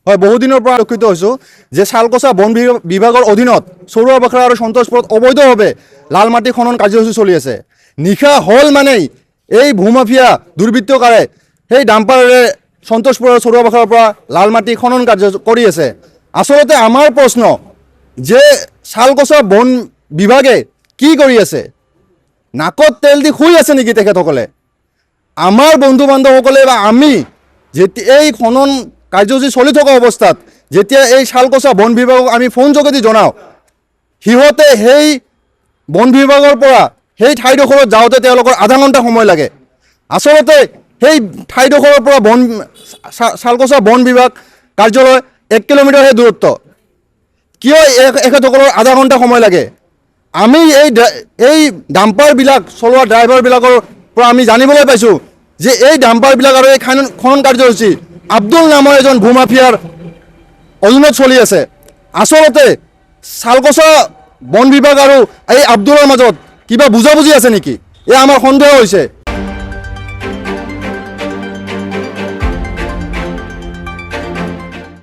হয়, বহুদিনৰ পৰা লক্ষিত হৈছোঁ যে শালকচা বন বিভাগৰ অধীনত চৰুৱা বাখৰা আৰু সন্তোষপুৰত অবৈধভাৱে লাল মাটি খনন কাৰ্যসূচী চলি আছে। নিশা হ'ল মানেই এই ভূমাফিয়া দুৰ্বৃত্তকাৰে সেই ডাম্পাৰেৰে সন্তোষপুৰৰ চৰুৱা বাখৰাৰ পৰা লাল মাটি খনন কাৰ্য কৰি আছে। আচলতে আমাৰ প্ৰশ্ন যে শালকচা বন বিভাগে কি কৰি আছে? নাকত তেল দি শুই আছে নেকি তেখেতসকলে? আমাৰ বন্ধু বান্ধৱসকলে বা আমি যেতিয়া এই খনন কাৰ্যসূচী চলি থকা অৱস্থাত যেতিয়া এই শালকচা বন বিভাগক আমি ফোন যোগেদি জনাওঁ, সিহঁতে সেই বন বিভাগৰ পৰা সেই ঠাইডোখৰত যাওঁতে তেওঁলোকৰ আধা ঘণ্টা সময় লাগে। আচলতে সেই ঠাইডোখৰৰ পৰা শালকচা বন বিভাগ কাৰ্যালয় 1 কিলোমিটাৰহে দূৰত্ব। কিয় এখেতসকলৰ আধা ঘণ্টা সময় লাগে? আমি এই ডাম্পাৰবিলাক চলোৱা ড্ৰাইভাৰবিলাকৰ পৰা আমি জানিবলৈ পাইছোঁ যে এই ডাম্পাৰবিলাক আৰু এই খনন কাৰ্যসূচী আব্দুল নামৰ এজন ভূমাফিয়াৰ অধীনত চলি আছে। আচলতে শালকচা বন বিভাগ আৰু এই আব্দুলৰ মাজত কিবা বুজাবুজি আছে নেকি? এয়া আমাৰ সন্দেহ হৈছে।